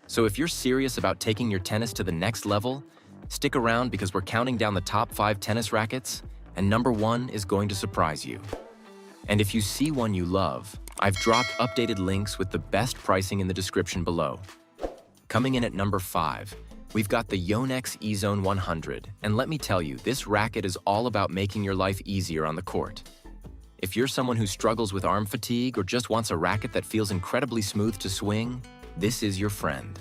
So if you're serious about taking your tennis to the next level, stick around because we're counting down the top 5 tennis rackets, and number 1 is going to surprise you. And if you see one you love, I've dropped updated links with the best pricing in the description below. Coming in at number 5, we've got the Yonex Ezone 100, and let me tell you, this racket is all about making your life easier on the court. If you're someone who struggles with arm fatigue or just wants a racket that feels incredibly smooth to swing, this is your friend.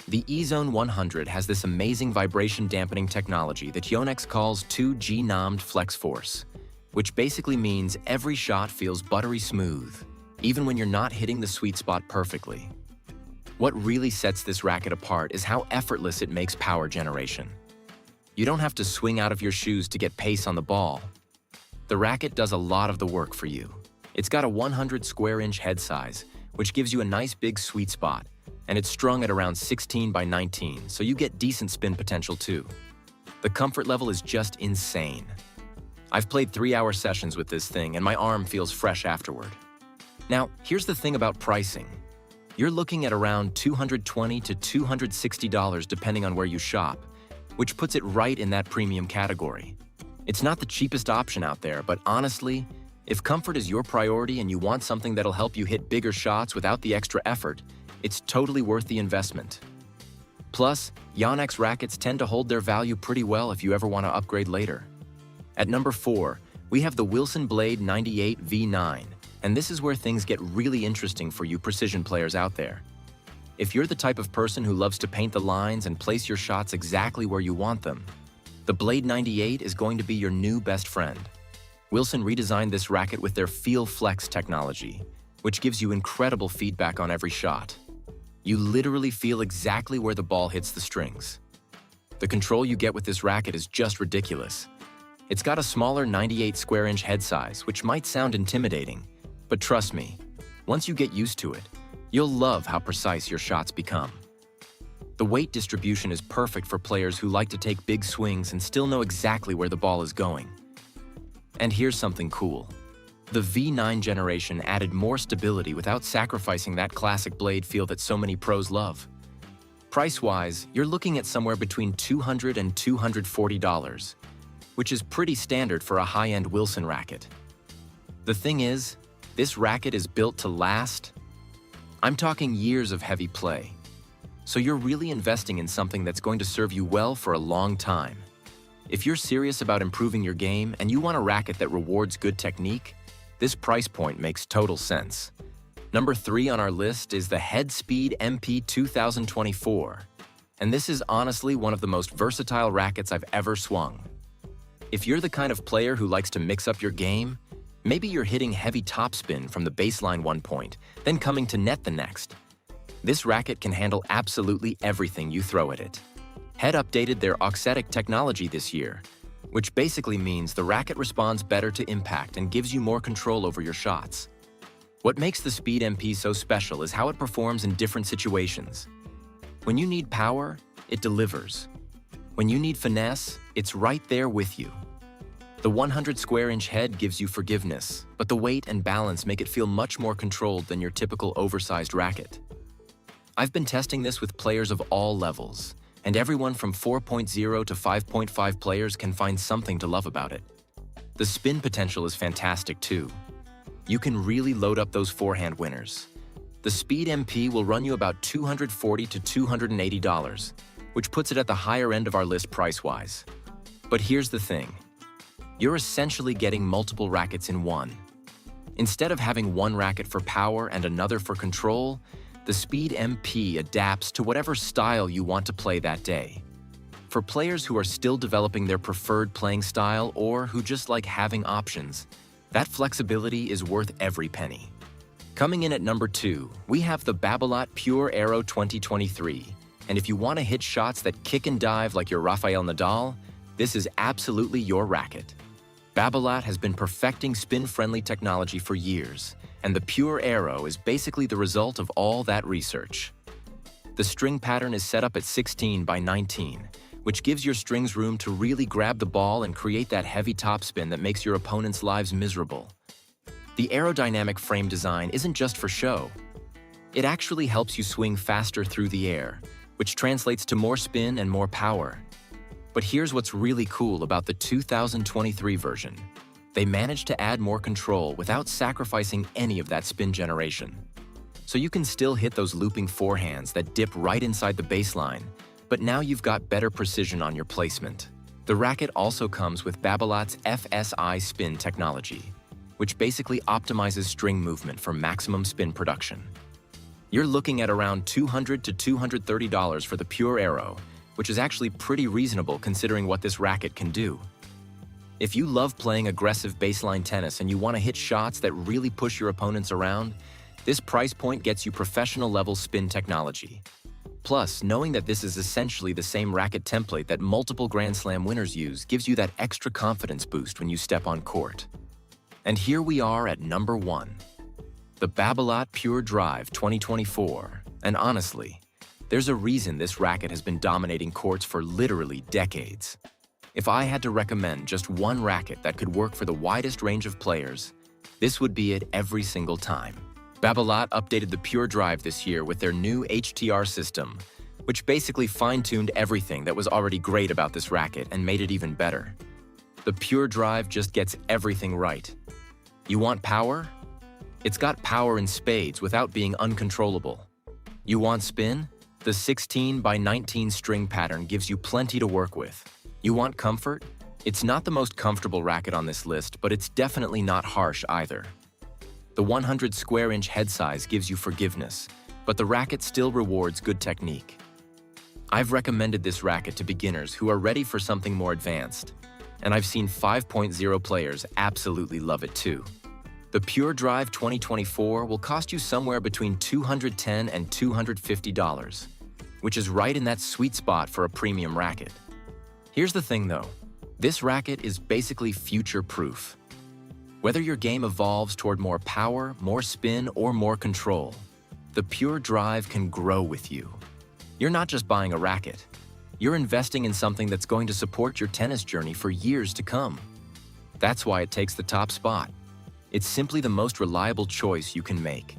The Ezone 100 has this amazing vibration dampening technology that Yonex calls 2G NAMD Flex Force, which basically means every shot feels buttery smooth, even when you're not hitting the sweet spot perfectly. What really sets this racket apart is how effortless it makes power generation. You don't have to swing out of your shoes to get pace on the ball. The racket does a lot of the work for you. It's got a 100 square inch head size, which gives you a nice big sweet spot, and it's strung at around 16 by 19, so you get decent spin potential too. The comfort level is just insane. I've played 3-hour sessions with this thing, and my arm feels fresh afterward. Now, here's the thing about pricing. You're looking at around $220 to $260 depending on where you shop, which puts it right in that premium category. It's not the cheapest option out there, but honestly, if comfort is your priority and you want something that'll help you hit bigger shots without the extra effort, it's totally worth the investment. Plus, Yonex rackets tend to hold their value pretty well if you ever want to upgrade later. At number 4, we have the Wilson Blade 98 V9, and this is where things get really interesting for you precision players out there. If you're the type of person who loves to paint the lines and place your shots exactly where you want them, the Blade 98 is going to be your new best friend. Wilson redesigned this racket with their Feel Flex technology, which gives you incredible feedback on every shot. You literally feel exactly where the ball hits the strings. The control you get with this racket is just ridiculous. It's got a smaller 98 square inch head size, which might sound intimidating, but trust me, once you get used to it, you'll love how precise your shots become. The weight distribution is perfect for players who like to take big swings and still know exactly where the ball is going. And here's something cool. The V9 generation added more stability without sacrificing that classic blade feel that so many pros love. Price-wise, you're looking at somewhere between $200 and $240, which is pretty standard for a high-end Wilson racket. The thing is, this racket is built to last. I'm talking years of heavy play. So you're really investing in something that's going to serve you well for a long time. If you're serious about improving your game and you want a racket that rewards good technique, this price point makes total sense. Number 3 on our list is the Headspeed MP 2024, and this is honestly one of the most versatile rackets I've ever swung. If you're the kind of player who likes to mix up your game, maybe you're hitting heavy topspin from the baseline one point, then coming to net the next. This racket can handle absolutely everything you throw at it. Head updated their auxetic technology this year, which basically means the racket responds better to impact and gives you more control over your shots. What makes the Speed MP so special is how it performs in different situations. When you need power, it delivers. When you need finesse, it's right there with you. The 100 square inch head gives you forgiveness, but the weight and balance make it feel much more controlled than your typical oversized racket. I've been testing this with players of all levels, and everyone from 4.0 to 5.5 players can find something to love about it. The spin potential is fantastic too. You can really load up those forehand winners. The Speed MP will run you about $240 to $280, which puts it at the higher end of our list price-wise. But here's the thing. You're essentially getting multiple rackets in one. Instead of having one racket for power and another for control, the Speed MP adapts to whatever style you want to play that day. For players who are still developing their preferred playing style or who just like having options, that flexibility is worth every penny. Coming in at number 2, we have the Babolat Pure Aero 2023. And if you want to hit shots that kick and dive like you're Rafael Nadal, this is absolutely your racket. Babolat has been perfecting spin-friendly technology for years, and the Pure Aero is basically the result of all that research. The string pattern is set up at 16 by 19, which gives your strings room to really grab the ball and create that heavy topspin that makes your opponent's lives miserable. The aerodynamic frame design isn't just for show. It actually helps you swing faster through the air, which translates to more spin and more power. But here's what's really cool about the 2023 version. They managed to add more control without sacrificing any of that spin generation. So you can still hit those looping forehands that dip right inside the baseline, but now you've got better precision on your placement. The racket also comes with Babolat's FSI spin technology, which basically optimizes string movement for maximum spin production. You're looking at around $200 to $230 for the pure Aero, which is actually pretty reasonable considering what this racket can do. If you love playing aggressive baseline tennis and you want to hit shots that really push your opponents around, this price point gets you professional-level spin technology. Plus, knowing that this is essentially the same racket template that multiple Grand Slam winners use gives you that extra confidence boost when you step on court. And here we are at number 1. The Babolat Pure Drive 2024. And honestly, there's a reason this racket has been dominating courts for literally decades. If I had to recommend just one racket that could work for the widest range of players, this would be it every single time. Babolat updated the Pure Drive this year with their new HTR system, which basically fine-tuned everything that was already great about this racket and made it even better. The Pure Drive just gets everything right. You want power? It's got power in spades without being uncontrollable. You want spin? The 16 by 19 string pattern gives you plenty to work with. You want comfort? It's not the most comfortable racket on this list, but it's definitely not harsh either. The 100 square inch head size gives you forgiveness, but the racket still rewards good technique. I've recommended this racket to beginners who are ready for something more advanced, and I've seen 5.0 players absolutely love it too. The Pure Drive 2024 will cost you somewhere between $210 and $250, which is right in that sweet spot for a premium racket. Here's the thing though, this racket is basically future-proof. Whether your game evolves toward more power, more spin, or more control, the Pure Drive can grow with you. You're not just buying a racket, you're investing in something that's going to support your tennis journey for years to come. That's why it takes the top spot. It's simply the most reliable choice you can make.